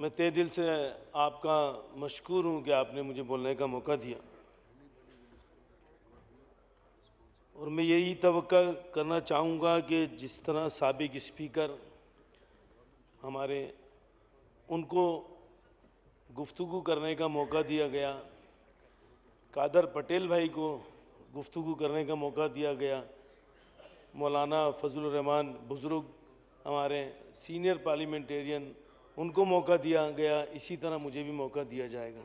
मैं तहे दिल से आपका मशकूर हूँ कि आपने मुझे बोलने का मौका दिया, और मैं यही तवक्का करना चाहूँगा कि जिस तरह साबिक स्पीकर हमारे, उनको गुफ्तगू करने का मौका दिया गया, कादर पटेल भाई को गुफ्तगू करने का मौका दिया गया, मौलाना फजलुर रहमान बुज़ुर्ग हमारे सीनियर पार्लियामेंटेरियन, उनको मौका दिया गया, इसी तरह मुझे भी मौका दिया जाएगा।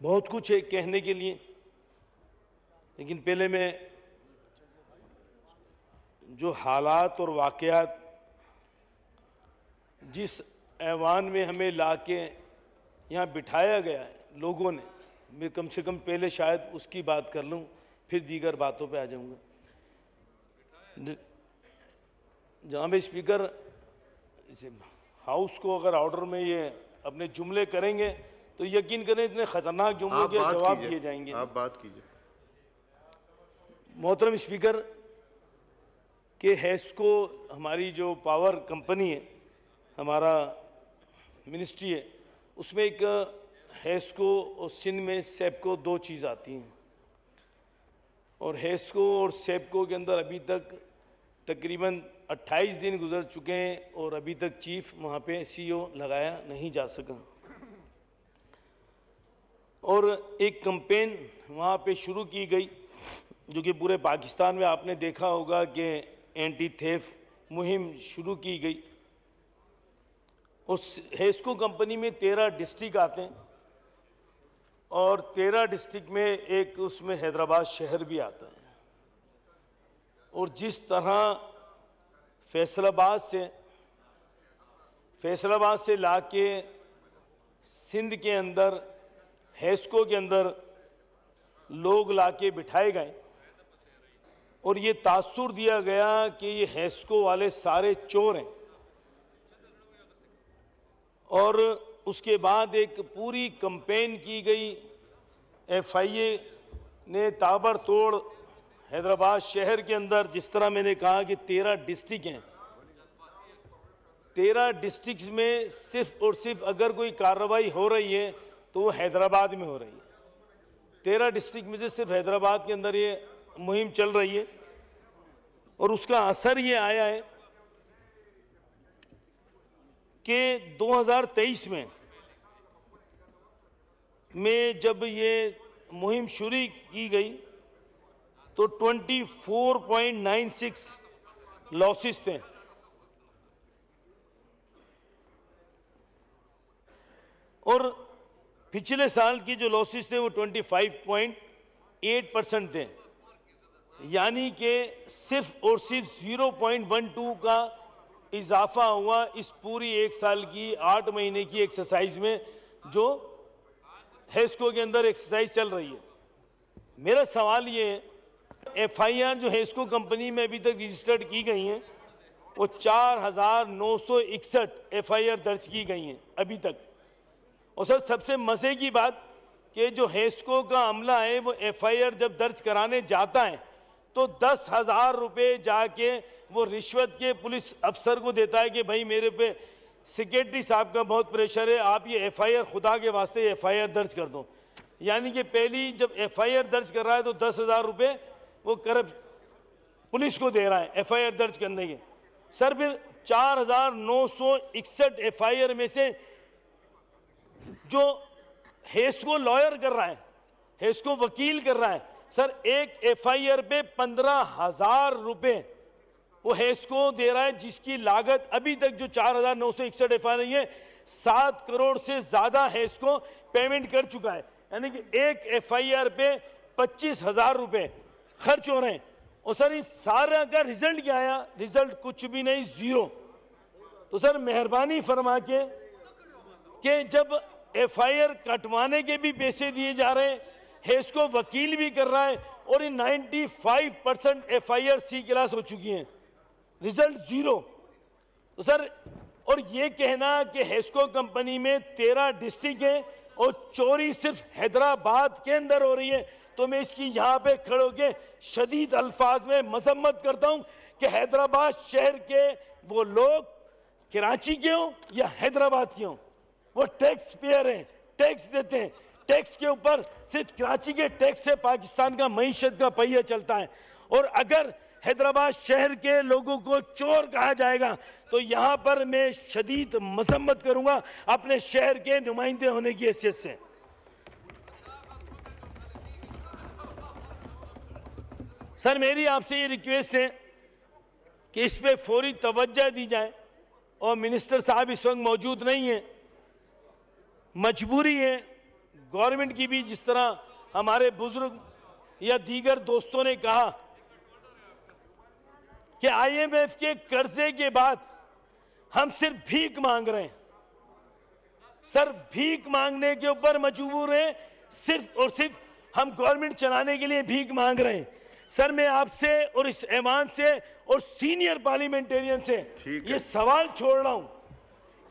बहुत कुछ है कहने के लिए, लेकिन पहले मैं जो हालात और वाक़यात जिस ऐवान में हमें लाके यहाँ बिठाया गया है लोगों ने, मैं कम से कम पहले शायद उसकी बात कर लूँ, फिर दीगर बातों पे आ जाऊँगा। जनाब स्पीकर, इसे हाउस को अगर ऑर्डर में ये अपने जुमले करेंगे तो यकीन करें इतने ख़तरनाक जुमलों के जवाब दिए जाएंगे। आप बात कीजिए। मोहतरम स्पीकर, के हैस्को हमारी जो पावर कंपनी है, हमारा मिनिस्ट्री है, उसमें एक हैस्को और सिंध में सेपको दो चीज़ आती हैं, और हैस्को और सेपको के अंदर अभी तक तकरीबन 28 दिन गुजर चुके हैं और अभी तक चीफ वहाँ पे सीईओ लगाया नहीं जा सका। और एक कैंपेन वहाँ पे शुरू की गई जो कि पूरे पाकिस्तान में आपने देखा होगा कि एंटी थेफ्ट मुहिम शुरू की गई। उस हैस्को कंपनी में 13 डिस्ट्रिक्ट आते हैं और 13 डिस्ट्रिक्ट में एक उसमें हैदराबाद शहर भी आता है। और जिस तरह फैसलाबाद से लाके सिंध के अंदर हैस्को के अंदर लोग लाके बिठाए गए और ये तासुर दिया गया कि ये हैस्को वाले सारे चोर हैं, और उसके बाद एक पूरी कैंपेन की गई। एफआईए ने ताबड़तोड़ हैदराबाद शहर के अंदर, जिस तरह मैंने कहा कि 13 डिस्ट्रिक्ट हैं, 13 डिस्ट्रिक्ट में सिर्फ और सिर्फ अगर कोई कार्रवाई हो रही है तो वो हैदराबाद में हो रही है। 13 डिस्ट्रिक्ट में से सिर्फ हैदराबाद के अंदर ये मुहिम चल रही है, और उसका असर ये आया है कि 2023 में जब ये मुहिम शुरू की गई तो 24.96 लॉसेस थे, और पिछले साल की जो लॉसेस थे वो 25.8% थे। यानी कि सिर्फ और सिर्फ 0.12 का इजाफा हुआ इस पूरी एक साल की 8 महीने की एक्सरसाइज में जो हैस्को के अंदर एक्सरसाइज चल रही है। मेरा सवाल ये है, एफआईआर जो हैस्को कंपनी में अभी तक रजिस्टर्ड की गई हैं वो 4,961 एफआईआर दर्ज की गई हैं अभी तक। और सर सबसे मज़े की बात कि जो हैस्को का अमला है वो एफआईआर जब दर्ज कराने जाता है तो 10,000 रुपये जाके वो रिश्वत के पुलिस अफसर को देता है कि भाई मेरे पे सेक्रेटरी साहब का बहुत प्रेशर है, आप ये एफआईआर खुदा के वास्ते एफआईआर दर्ज कर दो। यानी कि पहली जब एफआईआर दर्ज कर रहा है तो 10,000 रुपये वो करप्ट पुलिस को दे रहा है एफआईआर दर्ज करने के। सर फिर 4,961 एफआईआर में से जो हैस्को लॉयर कर रहा है, हैस्को वकील कर रहा है, सर एक एफआईआर पे 15,000 रुपये वो हैस्को दे रहा है, जिसकी लागत अभी तक जो 4,961 एफआईआर है 7 करोड़ से ज़्यादा हैस्को पेमेंट कर चुका है। यानी कि एक एफआईआर पे 25,000 रुपये खर्च हो रहे हैं। और सर इस सारा का रिजल्ट क्या आया? रिजल्ट कुछ भी नहीं, ज़ीरो। तो सर मेहरबानी फरमा के कि जब एफआईआर कटवाने के भी पैसे दिए जा रहे हैं, हैस्को वकील भी कर रहा है, और ये 95% एफआईआर सी क्लास हो चुकी हैं, रिजल्ट ज़ीरो। तो सर और ये कहना कि हैस्को कंपनी में 13 डिस्ट्रिक्ट हैं और चोरी सिर्फ हैदराबाद के अंदर हो रही है, तो मैं इसकी यहाँ पे खड़े होकर शदीद अल्फाज में मजम्मत करता हूँ कि हैदराबाद शहर के वो लोग कराची के हों या हैदराबाद के हों, वो टैक्स पेयर हैं, टैक्स देते हैं। टैक्स के ऊपर सिर्फ कराची के टैक्स से पाकिस्तान का मईशत का पहिया चलता है। और अगर हैदराबाद शहर के लोगों को चोर कहा जाएगा तो यहाँ पर मैं शदीद मजम्मत करूंगा अपने शहर के नुमाइंदे होने की हैसियत से। सर, मेरी आपसे ये रिक्वेस्ट है कि इस पे फौरी तवज्जो दी जाए, और मिनिस्टर साहब इस वक्त मौजूद नहीं है, मजबूरी है गवर्नमेंट की भी, जिस तरह हमारे बुजुर्ग या दीगर दोस्तों ने कहा कि IMF के कर्जे के बाद हम सिर्फ भीख मांग रहे हैं। सर, भीख मांगने के ऊपर मजबूर हैं, सिर्फ और सिर्फ हम गवर्नमेंट चलाने के लिए भीख मांग रहे हैं। सर, मैं आपसे और इस ऐवान से और सीनियर पार्लियामेंटेरियन से ये सवाल छोड़ रहा हूं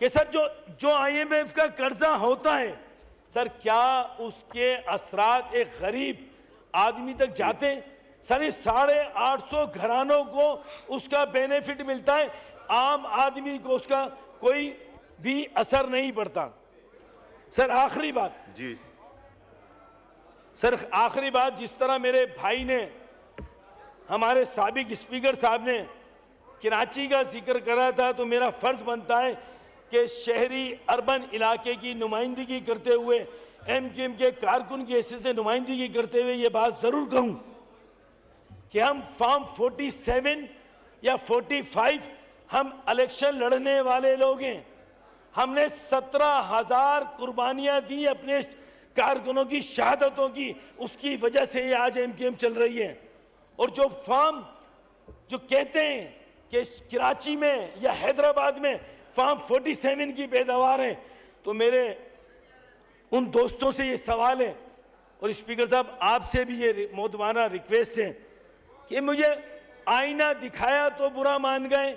कि सर जो IMF का कर्जा होता है, सर क्या उसके असरात एक गरीब आदमी तक जाते हैं? सर, इस 850 घरानों को उसका बेनिफिट मिलता है, आम आदमी को उसका कोई भी असर नहीं पड़ता। सर, आखिरी बात जी, सर आखिरी बात, जिस तरह मेरे भाई ने, हमारे साबिक स्पीकर साहब ने कराची का जिक्र करा था, तो मेरा फर्ज बनता है कि शहरी अर्बन इलाके की नुमाइंदगी करते हुए, MQM के कारकुन की हैसियत से नुमाइंदगी करते हुए ये बात जरूर कहूं कि हम फॉर्म 47 या 45 हम इलेक्शन लड़ने वाले लोग हैं। हमने 17,000 कुर्बानियां दी अपने कारकुनों की शहादतों की, उसकी वजह से ये आज MQM चल रही है। और जो फॉर्म जो कहते हैं कि कराची में या हैदराबाद में फॉर्म 47 की पैदावार है, तो मेरे उन दोस्तों से ये सवाल है, और स्पीकर साहब आपसे भी ये मोदवाना रिक्वेस्ट है कि मुझे आईना दिखाया तो बुरा मान गए,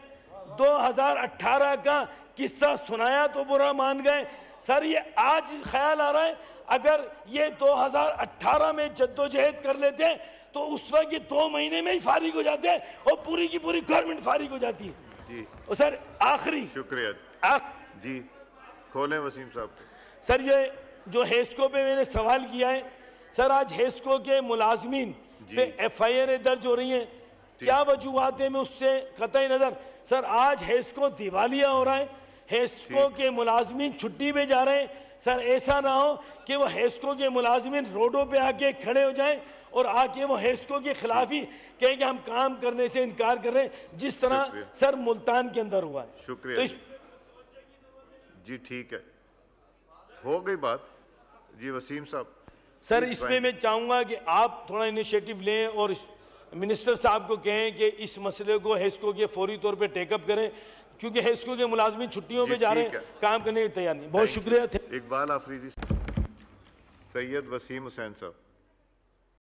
2018 का किस्सा सुनाया तो बुरा मान गए। सर, ये आज ख्याल आ रहा है अगर ये 2018 में जद्दोजहद कर लेते तो उस वक्त ये 2 महीने में ही फारिग हो जाते हैं और पूरी की पूरी गवर्नमेंट फारिग हो जाती है जी। और सर आखिरी, शुक्रिया जी, खोलें वसीम साहब। सर, ये जो हेस्को पे मैंने सवाल किया है, सर आज हेस्को के मुलाजमीन पे FIR दर्ज हो रही हैं, क्या वजूहात है? मैं उससे कतई नजर, सर आज हेस्को दिवालिया हो रहा है, हेस्को के मुलाजमीन छुट्टी पे जा रहे हैं। सर, ऐसा ना हो कि वो हेस्को के मुलाजमीन रोडों पे आके खड़े हो जाएं और आके वो हेस्को के खिलाफ ही कहें कि हम काम करने से इनकार कर रहे हैं, जिस तरह सर मुल्तान के अंदर हुआ है। शुक्रिया तो जी, ठीक है, हो गई बात जी। वसीम साहब, सर इसमें मैं चाहूंगा कि आप थोड़ा इनिशिएटिव लें और मिनिस्टर साहब को कहें कि इस मसले को हेस्को के फौरी तौर पे टेकअप करें, क्योंकि हेस्को के मुलाजमीन छुट्टियों पे जा रहे हैं, काम करने की तैयार नहीं। बहुत शुक्रिया। इकबाल आफरीदी, सैयद वसीम हुसैन साहब।